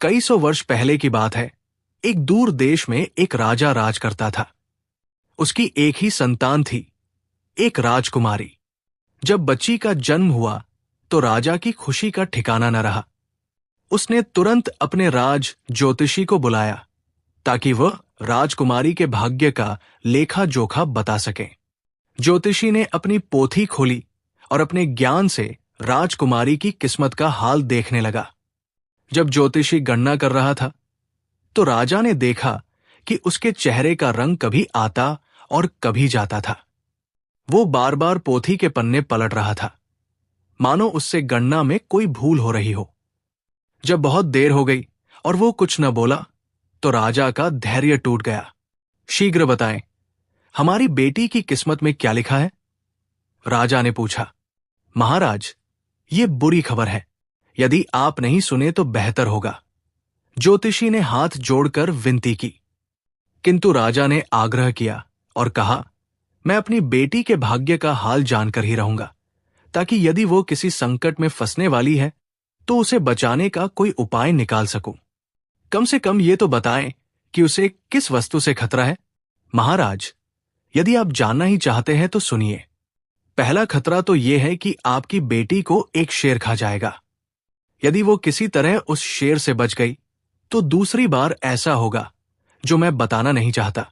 कई सौ वर्ष पहले की बात है। एक दूर देश में एक राजा राज करता था। उसकी एक ही संतान थी, एक राजकुमारी। जब बच्ची का जन्म हुआ तो राजा की खुशी का ठिकाना न रहा। उसने तुरंत अपने राज ज्योतिषी को बुलाया ताकि वह राजकुमारी के भाग्य का लेखा जोखा बता सके। ज्योतिषी ने अपनी पोथी खोली और अपने ज्ञान से राजकुमारी की किस्मत का हाल देखने लगा। जब ज्योतिषी गणना कर रहा था तो राजा ने देखा कि उसके चेहरे का रंग कभी आता और कभी जाता था। वो बार बार पोथी के पन्ने पलट रहा था, मानो उससे गणना में कोई भूल हो रही हो। जब बहुत देर हो गई और वो कुछ न बोला तो राजा का धैर्य टूट गया। शीघ्र बताएं, हमारी बेटी की किस्मत में क्या लिखा है? राजा ने पूछा। महाराज, ये बुरी खबर है। यदि आप नहीं सुने तो बेहतर होगा। ज्योतिषी ने हाथ जोड़कर विनती की, किंतु राजा ने आग्रह किया और कहा, मैं अपनी बेटी के भाग्य का हाल जानकर ही रहूंगा, ताकि यदि वो किसी संकट में फंसने वाली है तो उसे बचाने का कोई उपाय निकाल सकूं। कम से कम ये तो बताएं कि उसे किस वस्तु से खतरा है। महाराज, यदि आप जानना ही चाहते हैं तो सुनिए। पहला खतरा तो यह है कि आपकी बेटी को एक शेर खा जाएगा। यदि वो किसी तरह उस शेर से बच गई तो दूसरी बार ऐसा होगा जो मैं बताना नहीं चाहता।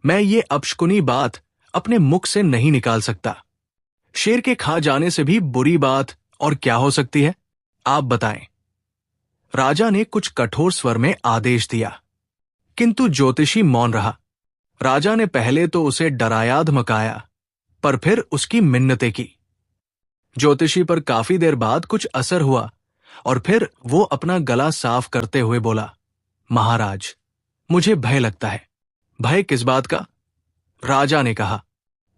मैं ये अपशकुनी बात अपने मुख से नहीं निकाल सकता। शेर के खा जाने से भी बुरी बात और क्या हो सकती है, आप बताएं। राजा ने कुछ कठोर स्वर में आदेश दिया, किंतु ज्योतिषी मौन रहा। राजा ने पहले तो उसे डराया धमकाया, पर फिर उसकी मिन्नतें की। ज्योतिषी पर काफी देर बाद कुछ असर हुआ और फिर वो अपना गला साफ करते हुए बोला, महाराज, मुझे भय लगता है। भय किस बात का? राजा ने कहा,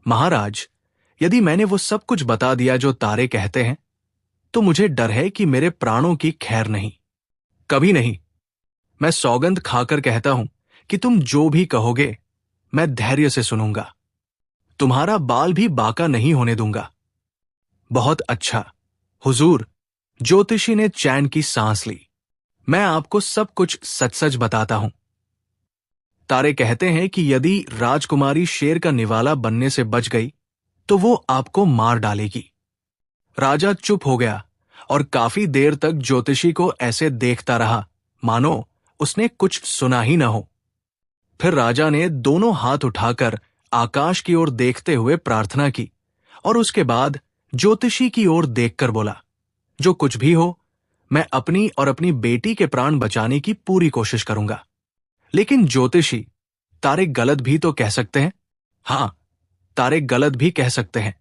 महाराज, यदि मैंने वो सब कुछ बता दिया जो तारे कहते हैं तो मुझे डर है कि मेरे प्राणों की खैर नहीं। कभी नहीं। मैं सौगंध खाकर कहता हूं कि तुम जो भी कहोगे मैं धैर्य से सुनूंगा। तुम्हारा बाल भी बाका नहीं होने दूंगा। बहुत अच्छा हुजूर, ज्योतिषी ने चैन की सांस ली। मैं आपको सब कुछ सच सच बताता हूं। तारे कहते हैं कि यदि राजकुमारी शेर का निवाला बनने से बच गई तो वो आपको मार डालेगी। राजा चुप हो गया और काफी देर तक ज्योतिषी को ऐसे देखता रहा मानो उसने कुछ सुना ही न हो। फिर राजा ने दोनों हाथ उठाकर आकाश की ओर देखते हुए प्रार्थना की और उसके बाद ज्योतिषी की ओर देखकर बोला, जो कुछ भी हो, मैं अपनी और अपनी बेटी के प्राण बचाने की पूरी कोशिश करूंगा। लेकिन ज्योतिषी, तारे गलत भी तो कह सकते हैं। हां, तारे गलत भी कह सकते हैं।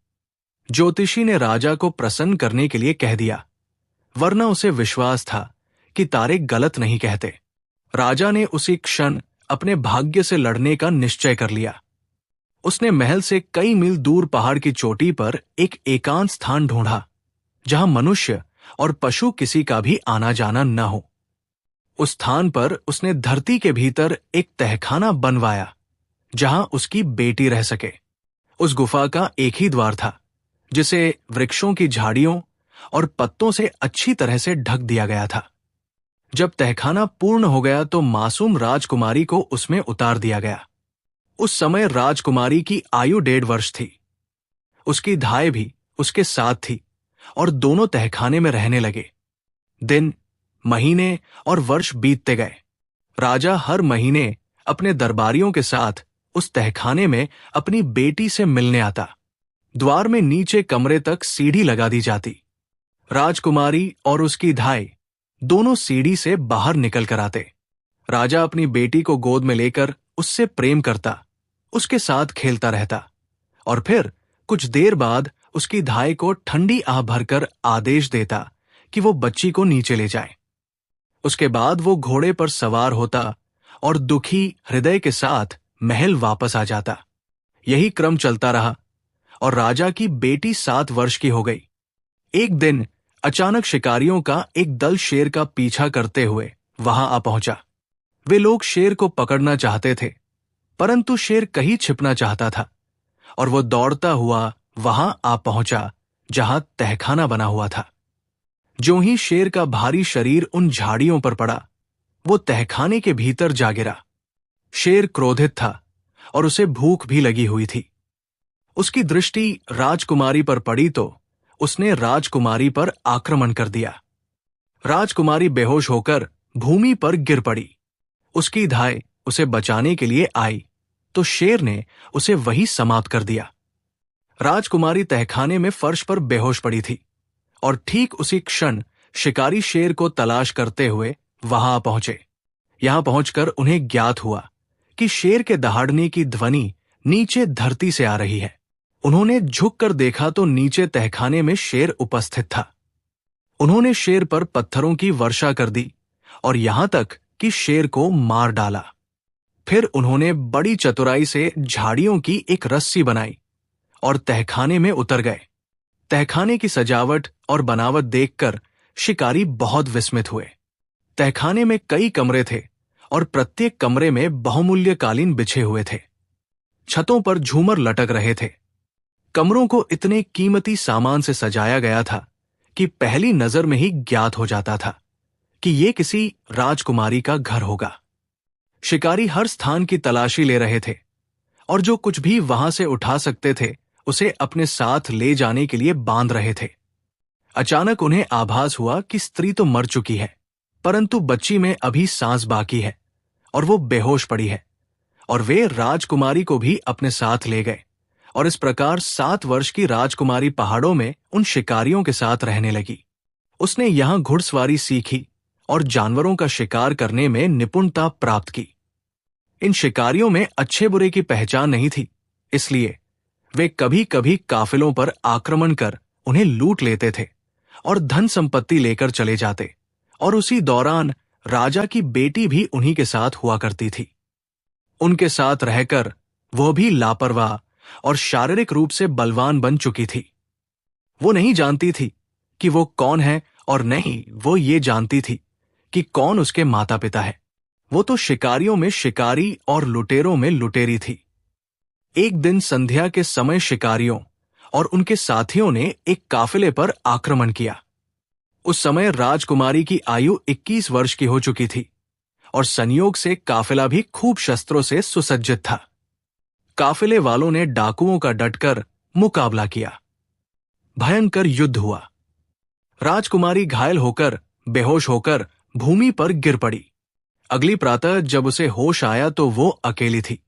ज्योतिषी ने राजा को प्रसन्न करने के लिए कह दिया, वरना उसे विश्वास था कि तारे गलत नहीं कहते। राजा ने उसी क्षण अपने भाग्य से लड़ने का निश्चय कर लिया। उसने महल से कई मील दूर पहाड़ की चोटी पर एक एकांत स्थान ढूंढा जहां मनुष्य और पशु किसी का भी आना जाना न हो। उस स्थान पर उसने धरती के भीतर एक तहखाना बनवाया जहां उसकी बेटी रह सके। उस गुफा का एक ही द्वार था जिसे वृक्षों की झाड़ियों और पत्तों से अच्छी तरह से ढक दिया गया था। जब तहखाना पूर्ण हो गया तो मासूम राजकुमारी को उसमें उतार दिया गया। उस समय राजकुमारी की आयु 1.5 वर्ष थी। उसकी धाय भी उसके साथ थी और दोनों तहखाने में रहने लगे। दिन, महीने और वर्ष बीतते गए। राजा हर महीने अपने दरबारियों के साथ उस तहखाने में अपनी बेटी से मिलने आता। द्वार में नीचे कमरे तक सीढ़ी लगा दी जाती। राजकुमारी और उसकी धाय दोनों सीढ़ी से बाहर निकल कर आते। राजा अपनी बेटी को गोद में लेकर उससे प्रेम करता, उसके साथ खेलता रहता और फिर कुछ देर बाद उसकी धाय को ठंडी आह भरकर आदेश देता कि वो बच्ची को नीचे ले जाए। उसके बाद वो घोड़े पर सवार होता और दुखी हृदय के साथ महल वापस आ जाता। यही क्रम चलता रहा और राजा की बेटी 7 वर्ष की हो गई। एक दिन अचानक शिकारियों का एक दल शेर का पीछा करते हुए वहां आ पहुंचा। वे लोग शेर को पकड़ना चाहते थे, परंतु शेर कहीं छिपना चाहता था और वो दौड़ता हुआ वहां आ पहुंचा जहां तहखाना बना हुआ था। ज्यों ही शेर का भारी शरीर उन झाड़ियों पर पड़ा, वो तहखाने के भीतर जा गिरा। शेर क्रोधित था और उसे भूख भी लगी हुई थी। उसकी दृष्टि राजकुमारी पर पड़ी तो उसने राजकुमारी पर आक्रमण कर दिया। राजकुमारी बेहोश होकर भूमि पर गिर पड़ी। उसकी धाय उसे बचाने के लिए आई तो शेर ने उसे वहीं समाप्त कर दिया। राजकुमारी तहखाने में फर्श पर बेहोश पड़ी थी और ठीक उसी क्षण शिकारी शेर को तलाश करते हुए वहां पहुंचे। यहां पहुंचकर उन्हें ज्ञात हुआ कि शेर के दहाड़ने की ध्वनि नीचे धरती से आ रही है। उन्होंने झुककर देखा तो नीचे तहखाने में शेर उपस्थित था। उन्होंने शेर पर पत्थरों की वर्षा कर दी और यहां तक कि शेर को मार डाला। फिर उन्होंने बड़ी चतुराई से झाड़ियों की एक रस्सी बनाई और तहखाने में उतर गए। तहखाने की सजावट और बनावट देखकर शिकारी बहुत विस्मित हुए। तहखाने में कई कमरे थे और प्रत्येक कमरे में बहुमूल्य कालीन बिछे हुए थे। छतों पर झूमर लटक रहे थे। कमरों को इतने कीमती सामान से सजाया गया था कि पहली नजर में ही ज्ञात हो जाता था कि यह किसी राजकुमारी का घर होगा। शिकारी हर स्थान की तलाशी ले रहे थे और जो कुछ भी वहां से उठा सकते थे उसे अपने साथ ले जाने के लिए बांध रहे थे। अचानक उन्हें आभास हुआ कि स्त्री तो मर चुकी है, परंतु बच्ची में अभी सांस बाकी है और वो बेहोश पड़ी है। और वे राजकुमारी को भी अपने साथ ले गए और इस प्रकार 7 वर्ष की राजकुमारी पहाड़ों में उन शिकारियों के साथ रहने लगी। उसने यहां घुड़सवारी सीखी और जानवरों का शिकार करने में निपुणता प्राप्त की। इन शिकारियों में अच्छे बुरे की पहचान नहीं थी, इसलिए वे कभी कभी काफिलों पर आक्रमण कर उन्हें लूट लेते थे और धन संपत्ति लेकर चले जाते, और उसी दौरान राजा की बेटी भी उन्हीं के साथ हुआ करती थी। उनके साथ रहकर वह भी लापरवाह और शारीरिक रूप से बलवान बन चुकी थी। वो नहीं जानती थी कि वो कौन है और नहीं वो ये जानती थी कि कौन उसके माता पिता है। वो तो शिकारियों में शिकारी और लुटेरों में लुटेरी थी। एक दिन संध्या के समय शिकारियों और उनके साथियों ने एक काफिले पर आक्रमण किया। उस समय राजकुमारी की आयु 21 वर्ष की हो चुकी थी और संयोग से काफिला भी खूब शस्त्रों से सुसज्जित था। काफिले वालों ने डाकुओं का डटकर मुकाबला किया। भयंकर युद्ध हुआ। राजकुमारी घायल होकर बेहोश होकर भूमि पर गिर पड़ी। अगली प्रातः जब उसे होश आया तो वो अकेली थी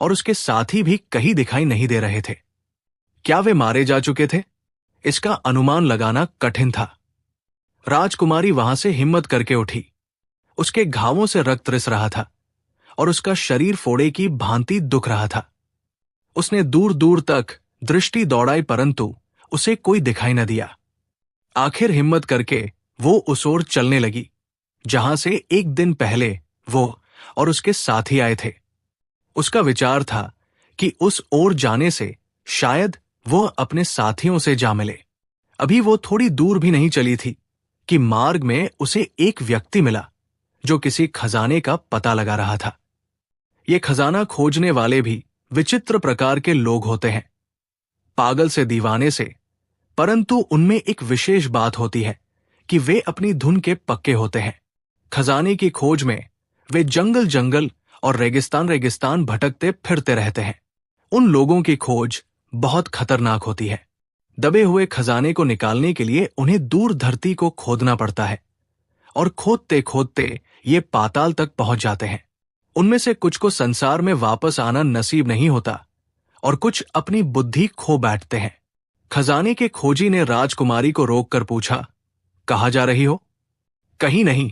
और उसके साथी भी कहीं दिखाई नहीं दे रहे थे। क्या वे मारे जा चुके थे? इसका अनुमान लगाना कठिन था। राजकुमारी वहां से हिम्मत करके उठी। उसके घावों से रक्त रिस रहा था और उसका शरीर फोड़े की भांति दुख रहा था। उसने दूर दूर तक दृष्टि दौड़ाई परंतु उसे कोई दिखाई न दिया। आखिर हिम्मत करके वो उस ओर चलने लगी जहां से एक दिन पहले वो और उसके साथी आए थे। उसका विचार था कि उस ओर जाने से शायद वो अपने साथियों से जा मिले। अभी वो थोड़ी दूर भी नहीं चली थी कि मार्ग में उसे एक व्यक्ति मिला जो किसी खजाने का पता लगा रहा था। ये खजाना खोजने वाले भी विचित्र प्रकार के लोग होते हैं, पागल से दीवाने से, परंतु उनमें एक विशेष बात होती है कि वे अपनी धुन के पक्के होते हैं। खजाने की खोज में वे जंगल जंगल और रेगिस्तान रेगिस्तान भटकते फिरते रहते हैं। उन लोगों की खोज बहुत खतरनाक होती है। दबे हुए खजाने को निकालने के लिए उन्हें दूर धरती को खोदना पड़ता है और खोदते खोदते ये पाताल तक पहुंच जाते हैं। उनमें से कुछ को संसार में वापस आना नसीब नहीं होता और कुछ अपनी बुद्धि खो बैठते हैं। खजाने के खोजी ने राजकुमारी को रोककर पूछा, कहाँ जा रही हो? कहीं नहीं,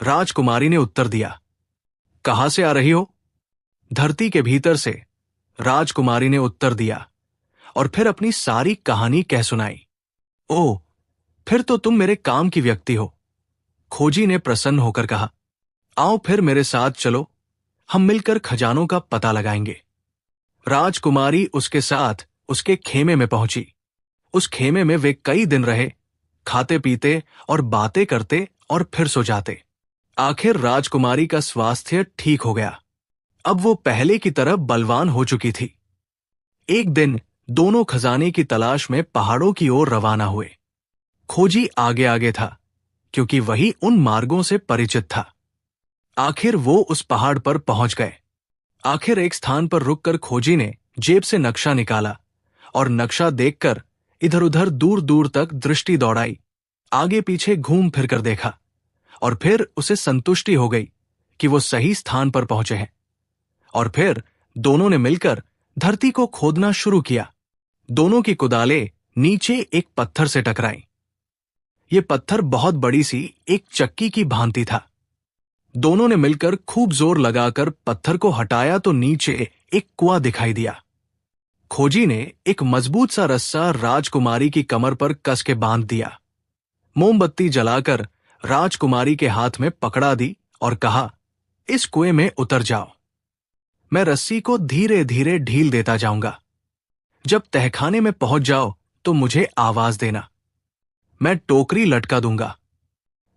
राजकुमारी ने उत्तर दिया। कहां से आ रही हो? धरती के भीतर से, राजकुमारी ने उत्तर दिया और फिर अपनी सारी कहानी कह सुनाई। ओह, फिर तो तुम मेरे काम की व्यक्ति हो, खोजी ने प्रसन्न होकर कहा। आओ फिर मेरे साथ चलो, हम मिलकर खजानों का पता लगाएंगे। राजकुमारी उसके साथ उसके खेमे में पहुंची। उस खेमे में वे कई दिन रहे, खाते पीते और बातें करते और फिर सो जाते। आखिर राजकुमारी का स्वास्थ्य ठीक हो गया। अब वो पहले की तरह बलवान हो चुकी थी। एक दिन दोनों खजाने की तलाश में पहाड़ों की ओर रवाना हुए। खोजी आगे आगे था क्योंकि वही उन मार्गों से परिचित था। आखिर वो उस पहाड़ पर पहुंच गए। आखिर एक स्थान पर रुककर खोजी ने जेब से नक्शा निकाला और नक्शा देखकर इधर उधर दूर दूर तक दृष्टि दौड़ाई, आगे पीछे घूम फिर कर देखा और फिर उसे संतुष्टि हो गई कि वो सही स्थान पर पहुंचे हैं। और फिर दोनों ने मिलकर धरती को खोदना शुरू किया। दोनों की कुदालें नीचे एक पत्थर से टकराई। ये पत्थर बहुत बड़ी सी एक चक्की की भांति था। दोनों ने मिलकर खूब जोर लगाकर पत्थर को हटाया तो नीचे एक कुआं दिखाई दिया। खोजी ने एक मजबूत सा रस्सा राजकुमारी की कमर पर कस के बांध दिया, मोमबत्ती जलाकर राजकुमारी के हाथ में पकड़ा दी और कहा, इस कुएं में उतर जाओ। मैं रस्सी को धीरे धीरे ढील देता जाऊंगा। जब तहखाने में पहुंच जाओ तो मुझे आवाज देना, मैं टोकरी लटका दूंगा।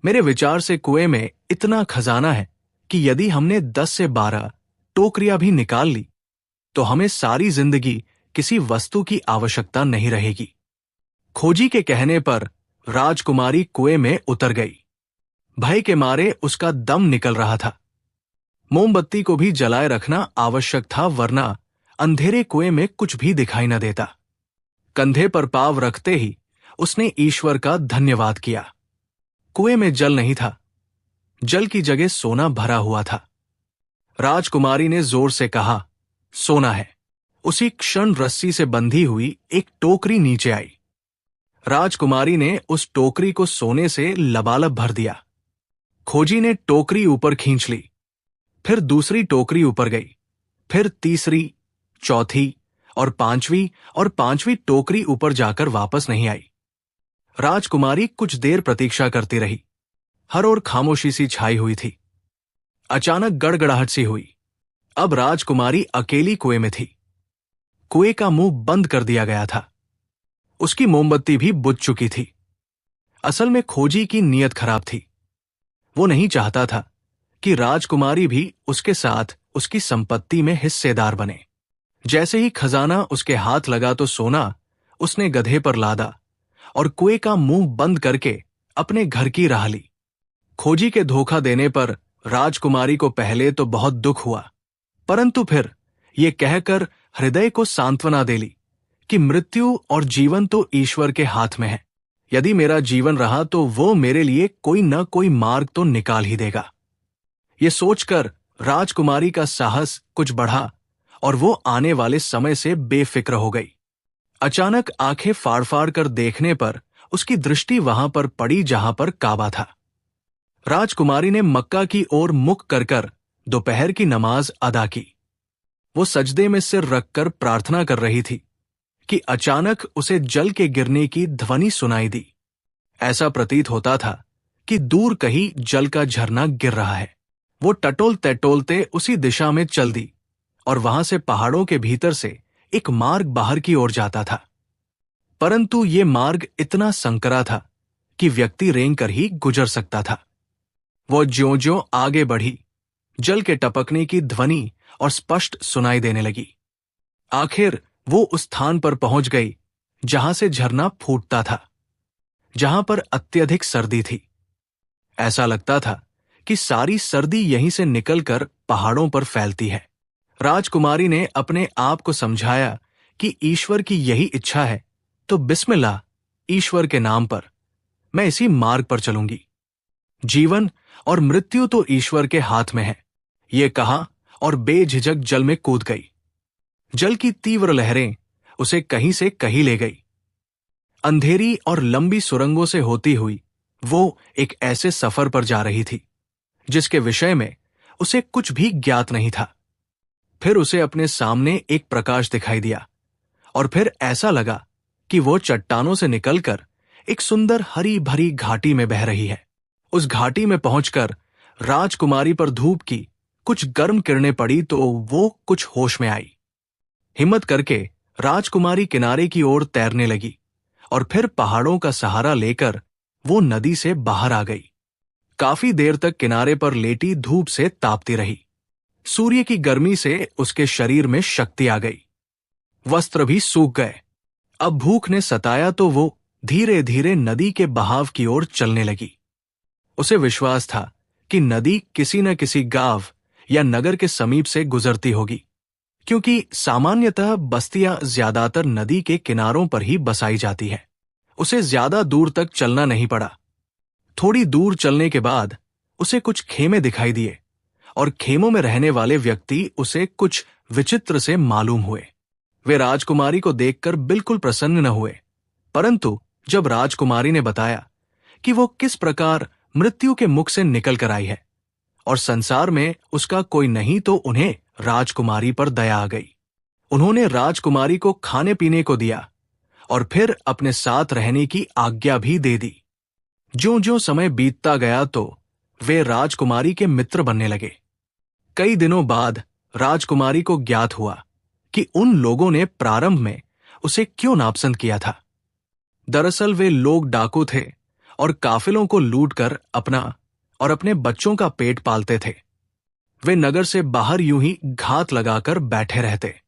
मेरे विचार से कुएं में इतना खजाना है कि यदि हमने 10 से 12 टोकरियां भी निकाल ली तो हमें सारी जिंदगी किसी वस्तु की आवश्यकता नहीं रहेगी। खोजी के कहने पर राजकुमारी कुएं में उतर गई। भय के मारे उसका दम निकल रहा था। मोमबत्ती को भी जलाए रखना आवश्यक था, वरना अंधेरे कुएं में कुछ भी दिखाई न देता। कंधे पर पांव रखते ही उसने ईश्वर का धन्यवाद किया। कुएं में जल नहीं था, जल की जगह सोना भरा हुआ था। राजकुमारी ने जोर से कहा, सोना है। उसी क्षण रस्सी से बंधी हुई एक टोकरी नीचे आई। राजकुमारी ने उस टोकरी को सोने से लबालब भर दिया। खोजी ने टोकरी ऊपर खींच ली, फिर दूसरी टोकरी ऊपर गई, फिर तीसरी, चौथी और पांचवी टोकरी ऊपर जाकर वापस नहीं आई। राजकुमारी कुछ देर प्रतीक्षा करती रही। हर ओर खामोशी सी छाई हुई थी। अचानक गड़गड़ाहट सी हुई। अब राजकुमारी अकेली कुएं में थी। कुएं का मुंह बंद कर दिया गया था। उसकी मोमबत्ती भी बुझ चुकी थी। असल में खोजी की नीयत खराब थी। वो नहीं चाहता था कि राजकुमारी भी उसके साथ उसकी संपत्ति में हिस्सेदार बने। जैसे ही खजाना उसके हाथ लगा तो सोना उसने गधे पर लादा और कुएं का मुंह बंद करके अपने घर की राह ली। खोजी के धोखा देने पर राजकुमारी को पहले तो बहुत दुख हुआ, परंतु फिर ये कहकर हृदय को सांत्वना दे ली कि मृत्यु और जीवन तो ईश्वर के हाथ में है। यदि मेरा जीवन रहा तो वो मेरे लिए कोई न कोई मार्ग तो निकाल ही देगा। ये सोचकर राजकुमारी का साहस कुछ बढ़ा और वो आने वाले समय से बेफिक्र हो गई। अचानक आंखें फाड़ फाड़ कर देखने पर उसकी दृष्टि वहां पर पड़ी जहां पर काबा था। राजकुमारी ने मक्का की ओर मुख कर दोपहर की नमाज अदा की। वो सजदे में सिर रखकर प्रार्थना कर रही थी कि अचानक उसे जल के गिरने की ध्वनि सुनाई दी। ऐसा प्रतीत होता था कि दूर कहीं जल का झरना गिर रहा है। वो टटोलते टटोलते उसी दिशा में चल दी और वहां से पहाड़ों के भीतर से एक मार्ग बाहर की ओर जाता था, परंतु ये मार्ग इतना संकरा था कि व्यक्ति रेंग कर ही गुजर सकता था। वो ज्यों-ज्यों आगे बढ़ी, जल के टपकने की ध्वनि और स्पष्ट सुनाई देने लगी। आखिर वो उस स्थान पर पहुंच गई जहां से झरना फूटता था, जहां पर अत्यधिक सर्दी थी। ऐसा लगता था कि सारी सर्दी यहीं से निकलकर पहाड़ों पर फैलती है। राजकुमारी ने अपने आप को समझाया कि ईश्वर की यही इच्छा है तो बिस्मिल्लाह, ईश्वर के नाम पर मैं इसी मार्ग पर चलूंगी। जीवन और मृत्यु तो ईश्वर के हाथ में है, ये कहा और बेझिझक जल में कूद गई। जल की तीव्र लहरें उसे कहीं से कहीं ले गई। अंधेरी और लंबी सुरंगों से होती हुई वो एक ऐसे सफर पर जा रही थी जिसके विषय में उसे कुछ भी ज्ञात नहीं था। फिर उसे अपने सामने एक प्रकाश दिखाई दिया और फिर ऐसा लगा कि वो चट्टानों से निकलकर एक सुंदर हरी भरी घाटी में बह रही है। उस घाटी में पहुंचकर राजकुमारी पर धूप की कुछ गर्म किरणें पड़ी तो वो कुछ होश में आई। हिम्मत करके राजकुमारी किनारे की ओर तैरने लगी और फिर पहाड़ों का सहारा लेकर वो नदी से बाहर आ गई। काफी देर तक किनारे पर लेटी धूप से तापती रही। सूर्य की गर्मी से उसके शरीर में शक्ति आ गई। वस्त्र भी सूख गए। अब भूख ने सताया तो वो धीरे धीरे नदी के बहाव की ओर चलने लगी। उसे विश्वास था कि नदी किसी न किसी गांव या नगर के समीप से गुजरती होगी, क्योंकि सामान्यतः बस्तियां ज्यादातर नदी के किनारों पर ही बसाई जाती हैं। उसे ज्यादा दूर तक चलना नहीं पड़ा। थोड़ी दूर चलने के बाद उसे कुछ खेमे दिखाई दिए और खेमों में रहने वाले व्यक्ति उसे कुछ विचित्र से मालूम हुए। वे राजकुमारी को देखकर बिल्कुल प्रसन्न न हुए, परंतु जब राजकुमारी ने बताया कि वो किस प्रकार मृत्यु के मुख से निकल कर आई है और संसार में उसका कोई नहीं, तो उन्हें राजकुमारी पर दया आ गई। उन्होंने राजकुमारी को खाने पीने को दिया और फिर अपने साथ रहने की आज्ञा भी दे दी। ज्यों-ज्यों समय बीतता गया तो वे राजकुमारी के मित्र बनने लगे। कई दिनों बाद राजकुमारी को ज्ञात हुआ कि उन लोगों ने प्रारंभ में उसे क्यों नापसंद किया था। दरअसल वे लोग डाकू थे और काफिलों को लूटकर अपना और अपने बच्चों का पेट पालते थे। वे नगर से बाहर यूं ही घात लगाकर बैठे रहते।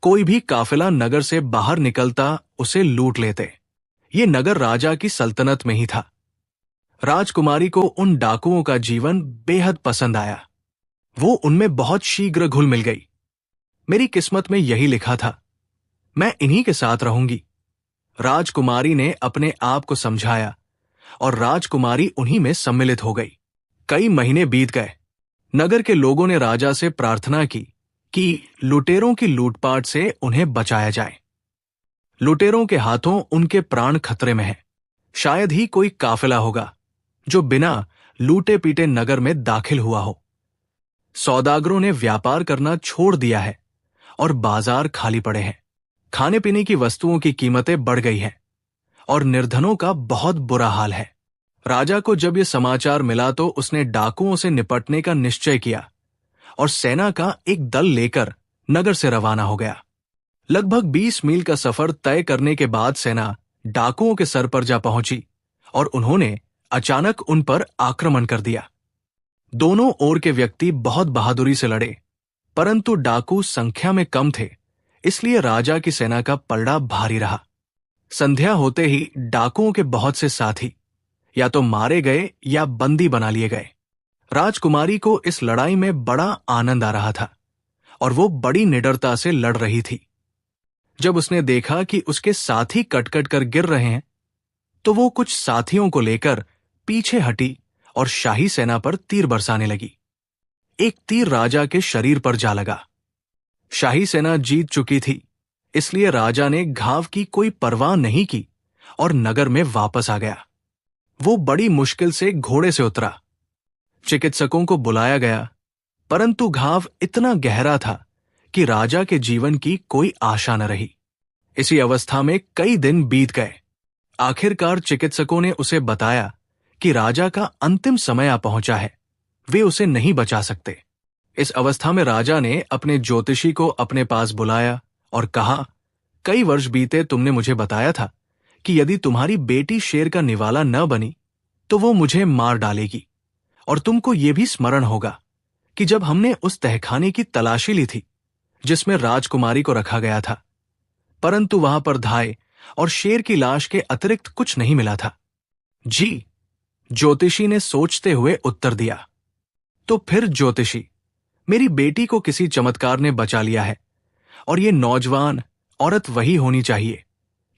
कोई भी काफिला नगर से बाहर निकलता उसे लूट लेते। ये नगर राजा की सल्तनत में ही था। राजकुमारी को उन डाकुओं का जीवन बेहद पसंद आया। वो उनमें बहुत शीघ्र घुल मिल गई। मेरी किस्मत में यही लिखा था, मैं इन्हीं के साथ रहूंगी। राजकुमारी ने अपने आप को समझाया और राजकुमारी उन्हीं में सम्मिलित हो गई। कई महीने बीत गए। नगर के लोगों ने राजा से प्रार्थना की कि लुटेरों की लूटपाट से उन्हें बचाया जाए। लुटेरों के हाथों उनके प्राण खतरे में हैं। शायद ही कोई काफिला होगा जो बिना लूटे पीटे नगर में दाखिल हुआ हो। सौदागरों ने व्यापार करना छोड़ दिया है और बाजार खाली पड़े हैं। खाने पीने की वस्तुओं की कीमतें बढ़ गई हैं और निर्धनों का बहुत बुरा हाल है। राजा को जब यह समाचार मिला तो उसने डाकुओं से निपटने का निश्चय किया और सेना का एक दल लेकर नगर से रवाना हो गया। लगभग 20 मील का सफर तय करने के बाद सेना डाकुओं के सर पर जा पहुंची और उन्होंने अचानक उन पर आक्रमण कर दिया। दोनों ओर के व्यक्ति बहुत बहादुरी से लड़े, परंतु डाकू संख्या में कम थे, इसलिए राजा की सेना का पलड़ा भारी रहा। संध्या होते ही डाकुओं के बहुत से साथी या तो मारे गए या बंदी बना लिए गए। राजकुमारी को इस लड़ाई में बड़ा आनंद आ रहा था और वो बड़ी निडरता से लड़ रही थी। जब उसने देखा कि उसके साथी कट-कट कर गिर रहे हैं, तो वो कुछ साथियों को लेकर पीछे हटी और शाही सेना पर तीर बरसाने लगी। एक तीर राजा के शरीर पर जा लगा। शाही सेना जीत चुकी थी, इसलिए राजा ने घाव की कोई परवाह नहीं की और नगर में वापस आ गया। वो बड़ी मुश्किल से घोड़े से उतरा। चिकित्सकों को बुलाया गया, परंतु घाव इतना गहरा था कि राजा के जीवन की कोई आशा न रही। इसी अवस्था में कई दिन बीत गए। आखिरकार चिकित्सकों ने उसे बताया कि राजा का अंतिम समय आ पहुंचा है, वे उसे नहीं बचा सकते। इस अवस्था में राजा ने अपने ज्योतिषी को अपने पास बुलाया और कहा, कई वर्ष बीते तुमने मुझे बताया था कि यदि तुम्हारी बेटी शेर का निवाला न बनी तो वो मुझे मार डालेगी, और तुमको ये भी स्मरण होगा कि जब हमने उस तहखाने की तलाशी ली थी जिसमें राजकुमारी को रखा गया था, परंतु वहां पर धाय और शेर की लाश के अतिरिक्त कुछ नहीं मिला था। जी, ज्योतिषी ने सोचते हुए उत्तर दिया। तो फिर ज्योतिषी, मेरी बेटी को किसी चमत्कार ने बचा लिया है और ये नौजवान औरत वही होनी चाहिए,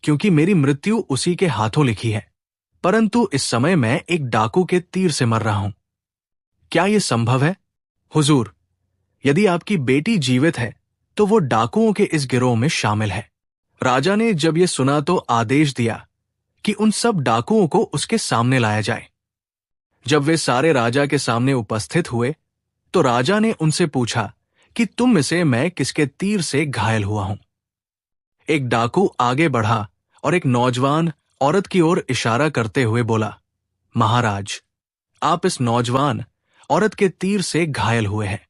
क्योंकि मेरी मृत्यु उसी के हाथों लिखी है। परंतु इस समय मैं एक डाकू के तीर से मर रहा हूं। क्या यह संभव है? हुजूर, यदि आपकी बेटी जीवित है तो वो डाकुओं के इस गिरोह में शामिल है। राजा ने जब यह सुना तो आदेश दिया कि उन सब डाकुओं को उसके सामने लाया जाए। जब वे सारे राजा के सामने उपस्थित हुए तो राजा ने उनसे पूछा कि तुम में से मैं किसके तीर से घायल हुआ हूं। एक डाकू आगे बढ़ा और एक नौजवान औरत की ओर इशारा करते हुए बोला, महाराज, आप इस नौजवान औरत के तीर से घायल हुए हैं।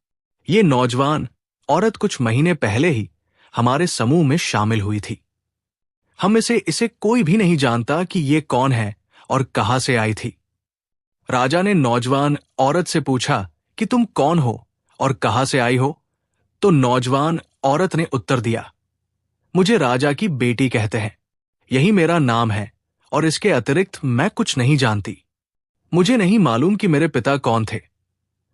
ये नौजवान औरत कुछ महीने पहले ही हमारे समूह में शामिल हुई थी। हम में से इसे कोई भी नहीं जानता कि ये कौन है और कहां से आई थी। राजा ने नौजवान औरत से पूछा कि तुम कौन हो और कहां से आई हो, तो नौजवान औरत ने उत्तर दिया, मुझे राजा की बेटी कहते हैं, यही मेरा नाम है और इसके अतिरिक्त मैं कुछ नहीं जानती। मुझे नहीं मालूम कि मेरे पिता कौन थे,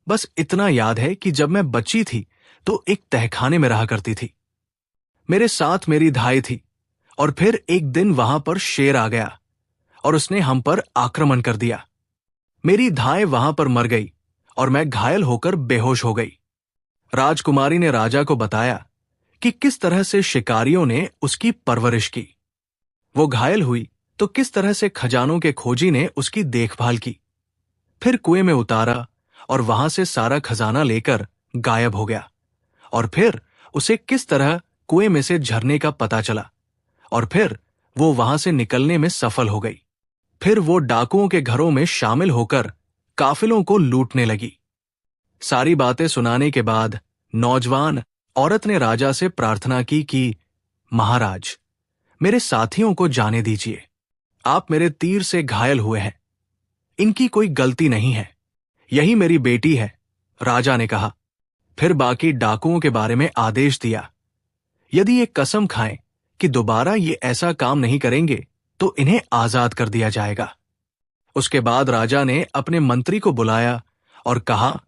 बस इतना याद है कि जब मैं बच्ची थी तो एक तहखाने में रहा करती थी। मेरे साथ मेरी धाई थी और फिर एक दिन वहां पर शेर आ गया और उसने हम पर आक्रमण कर दिया। मेरी धाय वहां पर मर गई और मैं घायल होकर बेहोश हो गई। राजकुमारी ने राजा को बताया कि किस तरह से शिकारियों ने उसकी परवरिश की। वो घायल हुई तो किस तरह से खजानों के खोजी ने उसकी देखभाल की, फिर कुएं में उतारा और वहां से सारा खजाना लेकर गायब हो गया, और फिर उसे किस तरह कुएं में से झरने का पता चला, और फिर वो वहां से निकलने में सफल हो गई। फिर वो डाकुओं के घरों में शामिल होकर काफिलों को लूटने लगी। सारी बातें सुनाने के बाद नौजवान औरत ने राजा से प्रार्थना की कि महाराज, मेरे साथियों को जाने दीजिए। आप मेरे तीर से घायल हुए हैं, इनकी कोई गलती नहीं है, यही मेरी बेटी है। राजा ने कहा। फिर बाकी डाकुओं के बारे में आदेश दिया, यदि ये कसम खाएं कि दोबारा ये ऐसा काम नहीं करेंगे तो इन्हें आजाद कर दिया जाएगा। उसके बाद राजा ने अपने मंत्री को बुलाया और कहा,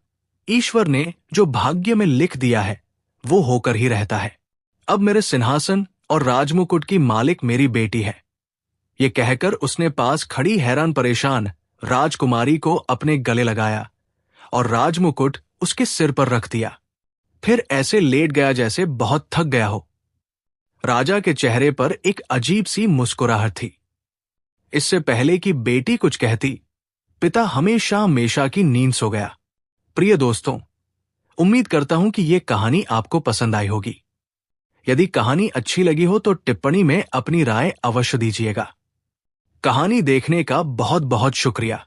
ईश्वर ने जो भाग्य में लिख दिया है वो होकर ही रहता है। अब मेरे सिंहासन और राजमुकुट की मालिक मेरी बेटी है। ये कहकर उसने पास खड़ी हैरान परेशान राजकुमारी को अपने गले लगाया और राजमुकुट उसके सिर पर रख दिया। फिर ऐसे लेट गया जैसे बहुत थक गया हो। राजा के चेहरे पर एक अजीब सी मुस्कुराहट थी। इससे पहले कि बेटी कुछ कहती, पिता हमेशा हमेशा की नींद सो गया। प्रिय दोस्तों, उम्मीद करता हूं कि यह कहानी आपको पसंद आई होगी। यदि कहानी अच्छी लगी हो तो टिप्पणी में अपनी राय अवश्य दीजिएगा। कहानी देखने का बहुत बहुत शुक्रिया।